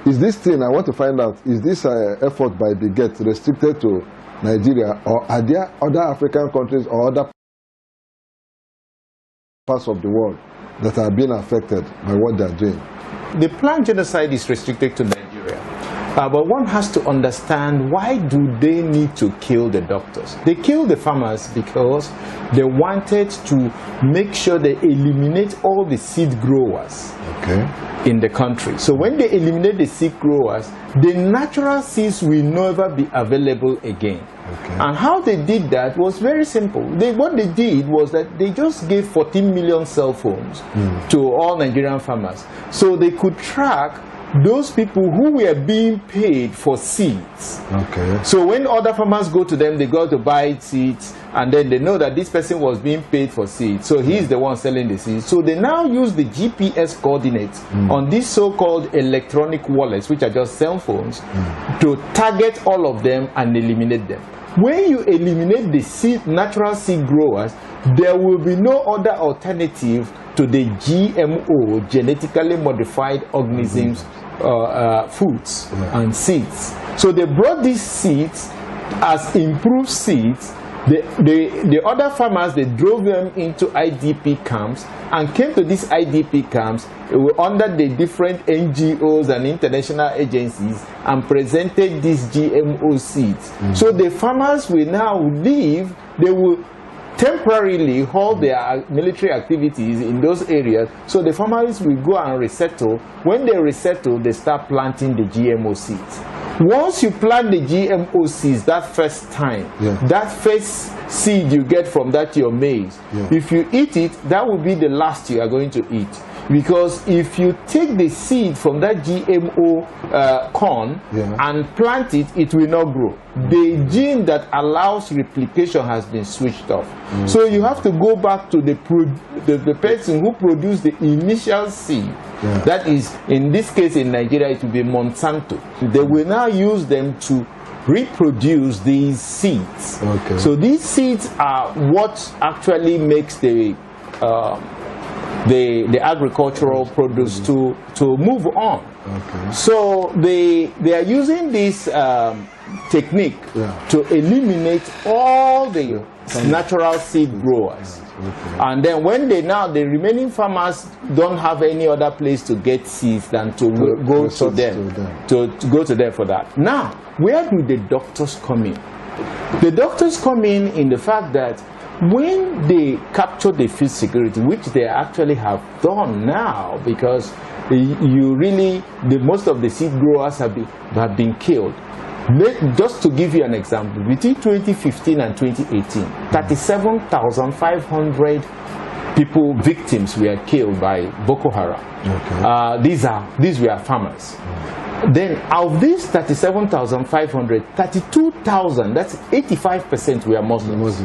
is this thing, I want to find out, is this effort by the GET restricted to Nigeria, or are there other African countries or other parts of the world that are being affected by what they are doing? The planned genocide is restricted to Nigeria. But one has to understand, why do they need to kill the doctors? They kill the farmers because they wanted to make sure they eliminate all the seed growers in the country. So when they eliminate the seed growers, the natural seeds will never be available again. And how they did that was very simple. What they did was that they just gave 14 million cell phones to all Nigerian farmers, so they could track those people who were being paid for seeds. So when other farmers go to them, they go to buy seeds, and then they know that this person was being paid for seeds, so he's the one selling the seeds. So they now use the GPS coordinates on these so-called electronic wallets, which are just cell phones, to target all of them and eliminate them. When you eliminate the natural seed growers, there will be no other alternative to the GMO, genetically modified organisms, foods and seeds. So they brought these seeds as improved seeds. The other farmers, they drove them into IDP camps and came to these IDP camps under the different NGOs and international agencies and presented these GMO seeds. So the farmers will now leave, they will temporarily hold their military activities in those areas, so the farmers will go and resettle. When they resettle, they start planting the GMO seeds. Once you plant the GMO seeds that first time, that first seed you get from that your maize, if you eat it, that will be the last you are going to eat. Because if you take the seed from that GMO corn and plant it, it will not grow. The gene that allows replication has been switched off. So you have to go back to the person who produced the initial seed. That is, in this case in Nigeria, it will be Monsanto. They will now use them to reproduce these seeds. So these seeds are what actually makes the agricultural produce to move on. So they are using this technique to eliminate all the natural seed growers. And then when the remaining farmers don't have any other place to get seeds than to go to them, to go to them for that. Now, where do the doctors come in? The doctors come in the fact that when they capture the food security, which they actually have done now, because most of the seed growers have been killed. Just to give you an example, between 2015 and 2018, 37,500 victims were killed by Boko Haram. These were farmers. Then of these 37,500, 32,000, that's 85%, were Muslims.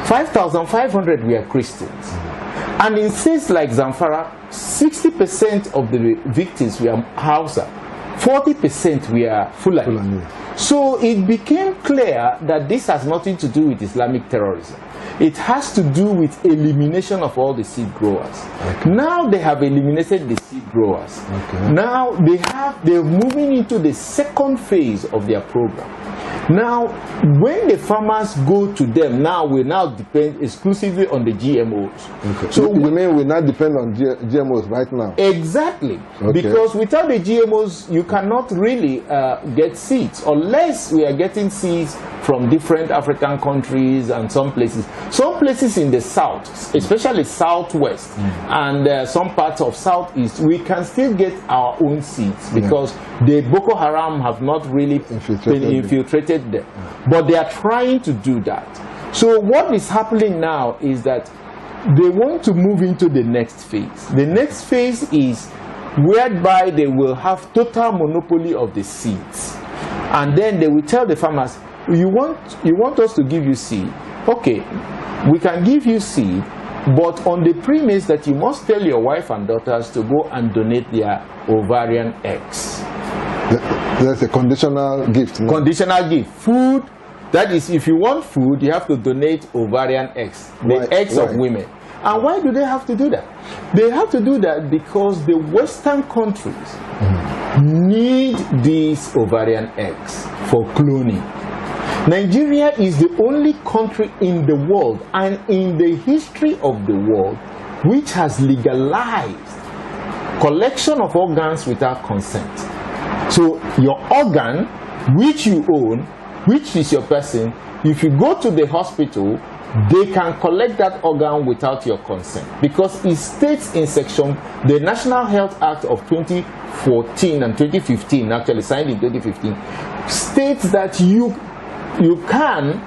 5,500 were Christians. And in states like Zamfara, 60% of the victims were Hausa, 40% were Fulani. So it became clear that this has nothing to do with Islamic terrorism. It has to do with elimination of all the seed growers. Now they have eliminated the seed growers. Now they're moving into the second phase of their program. Now, when the farmers go to them, we now depend exclusively on the GMOs. So you mean we not depend on GMOs right now? Exactly. Because without the GMOs, you cannot really get seeds, unless we are getting seeds from different African countries and some places. Some places in the south, especially southwest, and some parts of southeast, we can still get our own seeds because the Boko Haram have not really been infiltrated them. But they are trying to do that. So what is happening now is that they want to move into the next phase. The next phase is whereby they will have total monopoly of the seeds. And then they will tell the farmers, you want us to give you seed? Okay, we can give you seed, but on the premise that you must tell your wife and daughters to go and donate their ovarian eggs. That's a conditional gift. No? Conditional gift. Food, that is, if you want food, you have to donate ovarian eggs, the eggs of women. And why do they have to do that? They have to do that because the Western countries need these ovarian eggs for cloning. Nigeria is the only country in the world and in the history of the world which has legalized collection of organs without consent. So your organ, which you own, which is your person, if you go to the hospital, they can collect that organ without your consent, because it states in the National Health Act of 2014 and 2015, actually signed in 2015, states that you can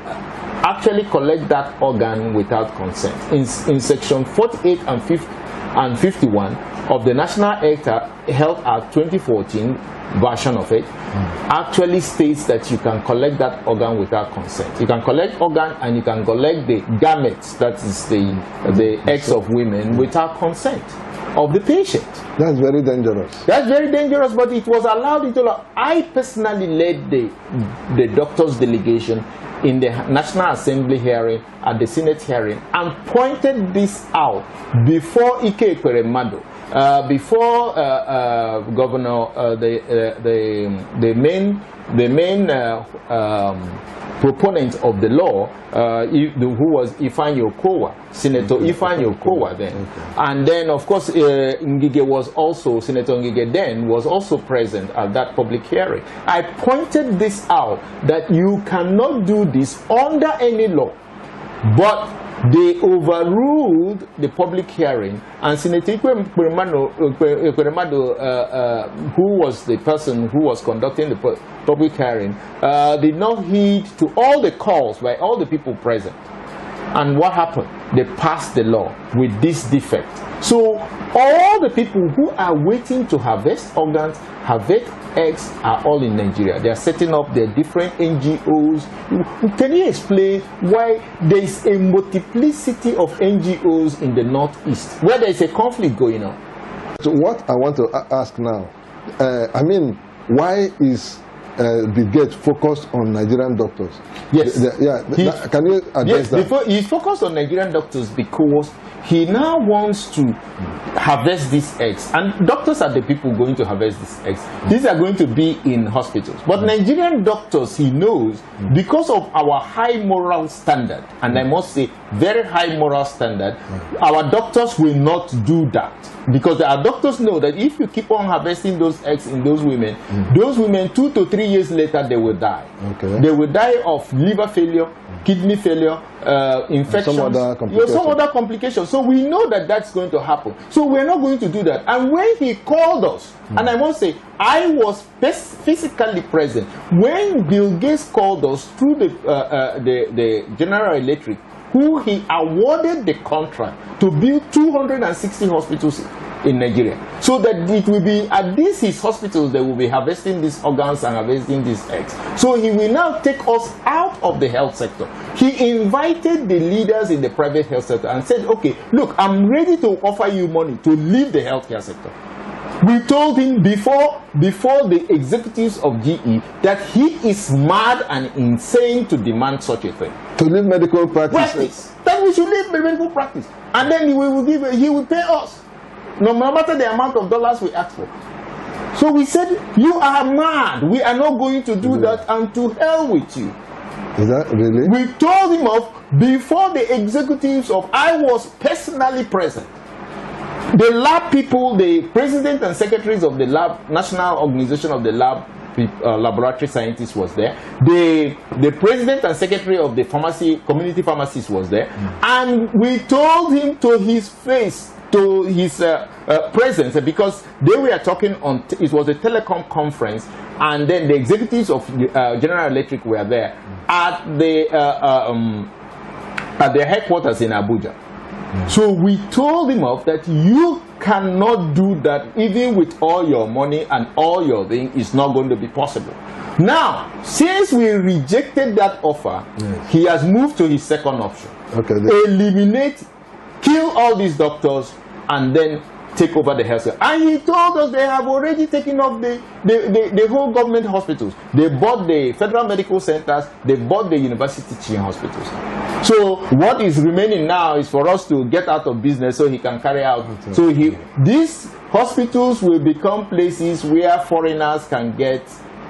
actually collect that organ without consent. In section 48 and 51 of the National Health Act 2014 version of it, actually states that you can collect that organ without consent. You can collect organ and you can collect the gametes, that is the eggs of women, without consent of the patient. That's very dangerous. That's very dangerous, but it was allowed into law. I personally led the doctors' delegation in the National Assembly hearing, at the Senate hearing, and pointed this out before Ike Ekweremadu, before Governor, the main proponent of the law, who was Ifeanyi Okowa, Senator Ifeanyi Okowa then. Okay. And then, of course, Ngige was also, Senator Ngige then was also present at that public hearing. I pointed this out, that you cannot do this under any law, but they overruled the public hearing, and Senator Ekweremadu, who was the person who was conducting the public hearing, did not heed to all the calls by all the people present. And what happened? They passed the law with this defect. So all the people who are waiting to harvest organs, harvest eggs, are all in Nigeria. They are setting up their different NGOs. Can you explain why there is a multiplicity of NGOs in the Northeast, where there is a conflict going on? So what I want to ask now, I mean, why is the gate focused on Nigerian doctors? Yes. Can you address that? He's focused on Nigerian doctors because he now wants to harvest these eggs, and doctors are the people going to harvest these eggs. These are going to be in hospitals, but Nigerian doctors, he knows, because of our high moral standard, and I must say very high moral standard, our doctors will not do that, because our doctors know that if you keep on harvesting those eggs in those women 2 to 3 years later, they will die. Okay. They will die of liver failure, kidney failure, infections, some other complications. So we know that that's going to happen. So we're not going to do that. And when he called us, and I must say, I was physically present when Bill Gates called us through the General Electric, who he awarded the contract to build 260 hospitals in Nigeria, so that it will be at his hospitals they will be harvesting these organs and harvesting these eggs. So he will now take us out of the health sector. He invited the leaders in the private health sector and said, okay, look, I'm ready to offer you money to leave the healthcare sector. We told him before the executives of GE that he is mad and insane to demand such a thing. To leave medical practice. That we should leave medical practice, and then he will pay us, no matter the amount of dollars we ask for. So we said, you are mad. We are not going to do that, and to hell with you. Is that really? We told him off before the executives of, I was personally present. The lab people, the president and secretaries of the lab, National Organization of the Laboratory Scientists was there. The president and secretary of the community pharmacists was there. And we told him to his face, to his presence, because they were talking on, it was a telecom conference, and then the executives of General Electric were there at their headquarters in Abuja. So we told him off that you cannot do that, even with all your money and all your thing, it's not going to be possible. Now, since we rejected that offer, he has moved to his second option. Okay, eliminate, kill all these doctors, and then take over the health. And he told us they have already taken off the whole government hospitals. They bought the federal medical centers, they bought the university teaching hospitals. So what is remaining now is for us to get out of business so he can carry out. So these hospitals will become places where foreigners can get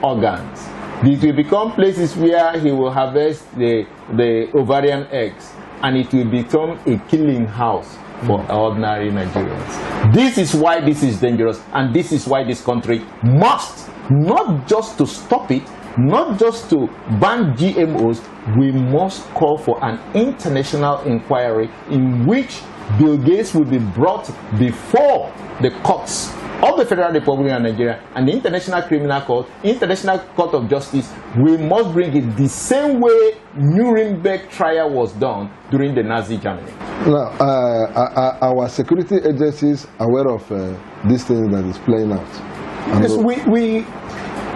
organs. These will become places where he will harvest the ovarian eggs, and it will become a killing house for ordinary Nigerians. This is why this is dangerous, and this is why this country must, not just to stop it, not just to ban GMOs, we must call for an international inquiry in which Bill Gates will be brought before the courts of the Federal Republic of Nigeria and the International Criminal Court, International Court of Justice. We must bring it the same way Nuremberg trial was done during the Nazi Germany. Now, are our security agencies aware of this thing that is playing out? Yes,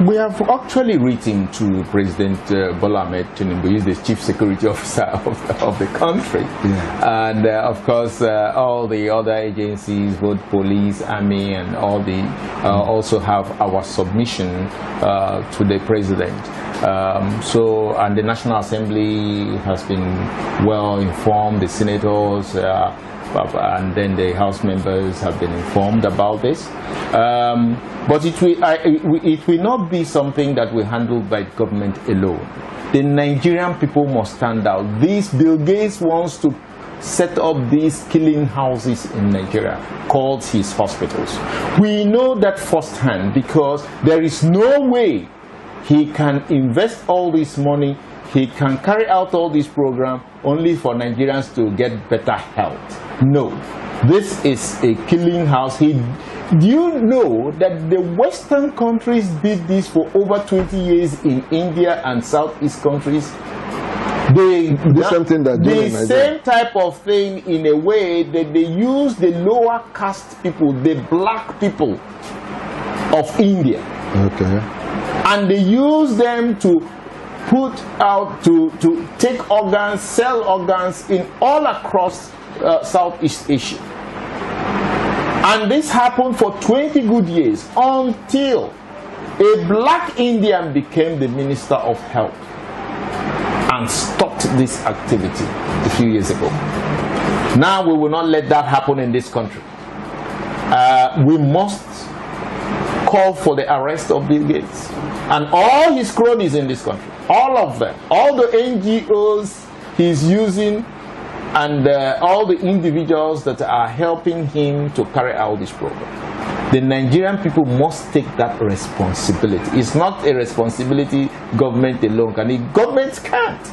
we have actually written to President Bola Ahmed Tinubu, who is the Chief Security Officer of the country. Yeah. And of course, all the other agencies, both police, army, and all the also have our submission to the President. And the National Assembly has been well informed, the senators, and then the House members have been informed about this. But it will not be something that we handle by government alone. The Nigerian people must stand out. Bill Gates wants to set up these killing houses in Nigeria called his hospitals. We know that firsthand because there is no way he can invest all this money, he can carry out all this program only for Nigerians to get better health. No, this is a killing house. Do you know that the Western countries did this for over 20 years in India and Southeast countries? The same type of thing in a way that they use the lower caste people, the black people of India. Okay. And they use them to put out, to take organs, sell organs in all across Southeast Asia. And this happened for 20 good years until a black Indian became the Minister of Health and stopped this activity a few years ago. Now we will not let that happen in this country. We must call for the arrest of Bill Gates and all his cronies in this country, all of them, all the NGOs he's using, and all the individuals that are helping him to carry out this program. The Nigerian people must take that responsibility. It's not a responsibility government alone can. The government can't.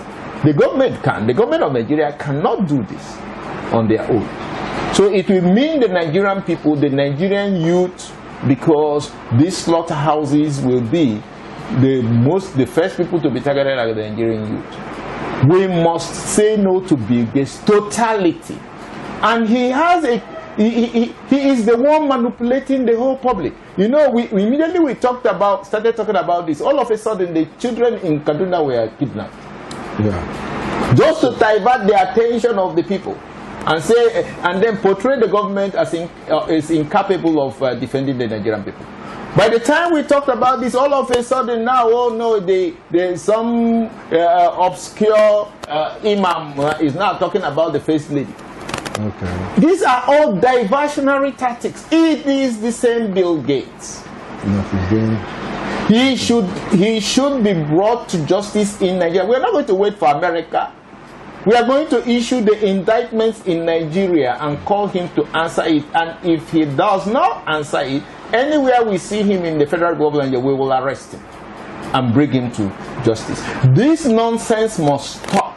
The government can. The government of Nigeria cannot do this on their own. So it will mean the Nigerian people, the Nigerian youth, because these slaughterhouses will be the first people to be targeted are the Nigerian youth. We must say no to Bill Gates totality, and he is the one manipulating the whole public. You know, we immediately started talking about this. All of a sudden, the children in Kaduna were kidnapped. Yeah. Just to divert the attention of the people, and then portray the government as incapable of defending the Nigerian people. By the time we talked about this, all of a sudden now, oh no, there's some obscure imam is now talking about the first lady. Okay. These are all diversionary tactics. It is the same Bill Gates. He should be brought to justice in Nigeria. We're not going to wait for America. We are going to issue the indictments in Nigeria and call him to answer it. And if he does not answer it, anywhere we see him in the Federal Republic, we will arrest him and bring him to justice. This nonsense must stop.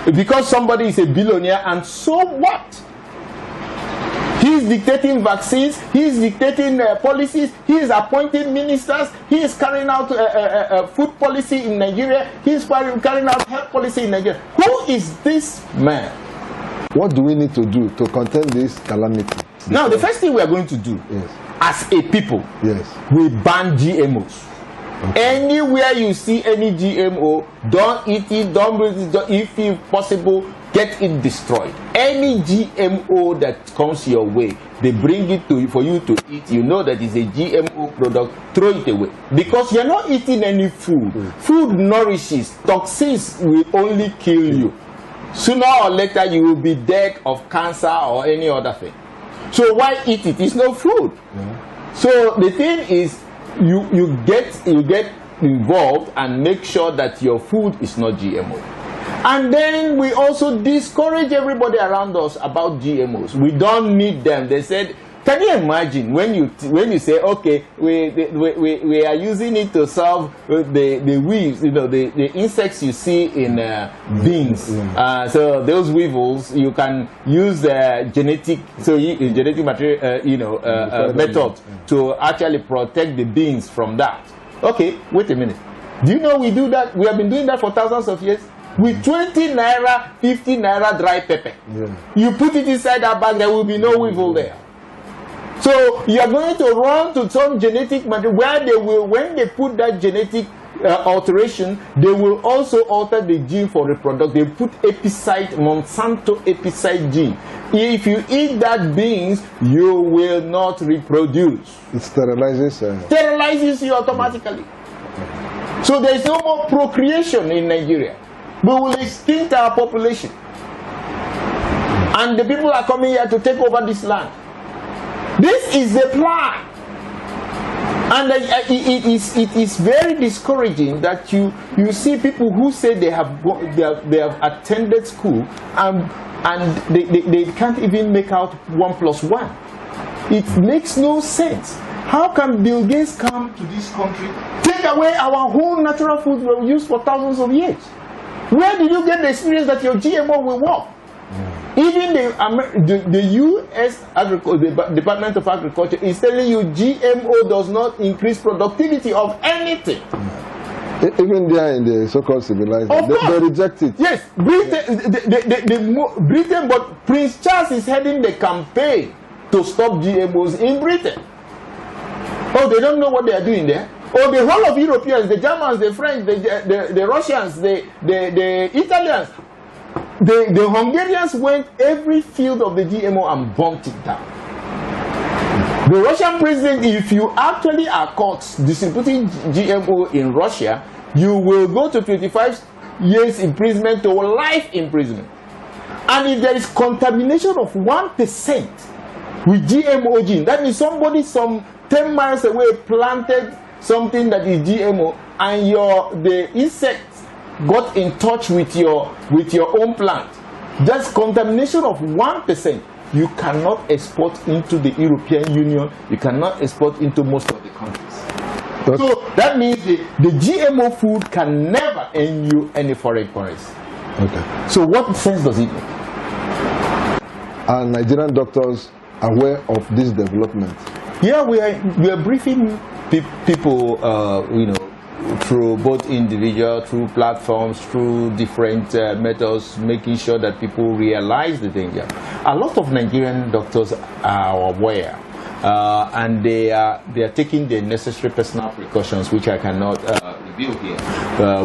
Because somebody is a billionaire, and so what? He is dictating vaccines, he is dictating policies, he is appointing ministers, he is carrying out food policy in Nigeria, he is carrying out health policy in Nigeria. Who is this man? What do we need to do to contain this calamity? Now, the first thing we are going to do, as a people, we ban GMOs. Okay. Anywhere you see any GMO, don't eat it, don't breathe it, if possible, get it destroyed. Any GMO that comes your way, they bring it to you for you to eat. You know that it's a GMO product, throw it away. Because you're not eating any food. Food nourishes. Toxins will only kill you. Sooner or later, you will be dead of cancer or any other thing. So why eat it? It's no food. So the thing is, you get involved and make sure that your food is not GMO. And then we also discourage everybody around us about GMOs. We don't need them. They said, can you imagine when you say, okay, we are using it to solve the weevils, you know, the insects you see in beans. So those weevils, you can use genetic material, method to actually protect the beans from that. Okay, wait a minute. Do you know we do that? We have been doing that for thousands of years. With 20 naira, 50 naira dry pepper. You put it inside that bag, there will be no weevil there. So you are going to run to some genetic material where they will, when they put that genetic alteration, they will also alter the gene for reproduction. They put epicide, Monsanto epicide gene. If you eat that beans, you will not reproduce. It sterilizes. Sterilizes you automatically. So there is no more procreation in Nigeria. We will extinct our population. And the people are coming here to take over this land. This is the plan. And it is very discouraging that you see people who say they have attended school and they can't even make out 1 + 1. It makes no sense. How can Bill Gates come to this country, take away our whole natural food we used for thousands of years? Where did you get the experience that your GMO will work? Even the U.S. Department of Agriculture is telling you GMO does not increase productivity of anything. Even there in the so-called civilized, they reject it. Yes, Britain, but Prince Charles is heading the campaign to stop GMOs in Britain. Oh, they don't know what they are doing there. Oh, the whole of Europeans, the Germans, the French, the Russians, the Italians, the Hungarians went every field of the GMO and burnt it down. The Russian president, if you actually are caught distributing GMO in Russia, you will go to 25 years imprisonment to life imprisonment. And if there is contamination of 1% with GMO gene, that means somebody some 10 miles away planted something that is GMO, and the insects got in touch with your own plant. That's contamination of 1%. You cannot export into the European Union. You cannot export into most of the countries. So that means the GMO food can never earn you any foreign currency. Okay. So what sense does it make? Are Nigerian doctors aware of this development? Yeah, we are briefing people, through both individual, through platforms, through different methods, making sure that people realize the danger. A lot of Nigerian doctors are aware, and they are taking the necessary personal precautions, which I cannot reveal here,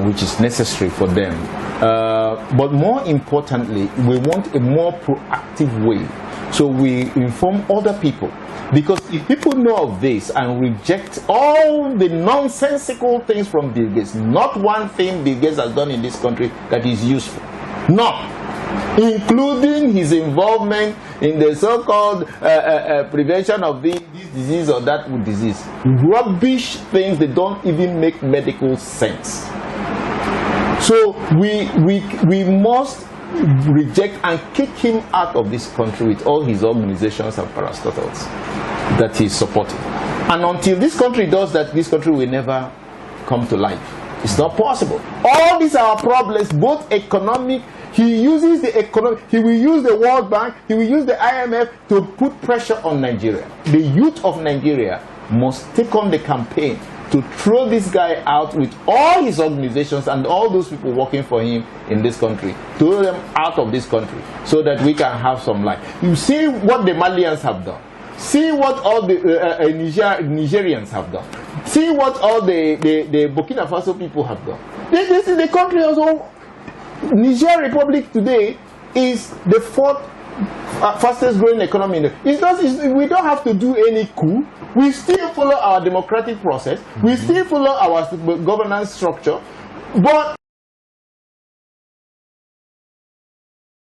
which is necessary for them. But more importantly, we want a more proactive way. So we inform other people. Because if people know of this and reject all the nonsensical things from Bill Gates, not one thing Bill Gates has done in this country that is useful. None. Including his involvement in the so-called prevention of this disease or that disease. Rubbish things that don't even make medical sense. So we must reject and kick him out of this country with all his organizations and parastatals that he's supporting. And until this country does that, this country will never come to life. It's not possible. All these are problems, both economic. He uses the economic, he will use the World Bank, he will use the IMF to put pressure on Nigeria. The youth of Nigeria must take on the campaign to throw this guy out with all his organizations and all those people working for him in this country. Throw them out of this country so that we can have some life. You see what the Malians have done. See what all the Nigerians have done. See what all the Burkina Faso people have done. This is the country also. Niger Republic today is the fourth fastest growing economy in the we don't have to do any coup. We still follow our democratic process. We still follow our governance structure. But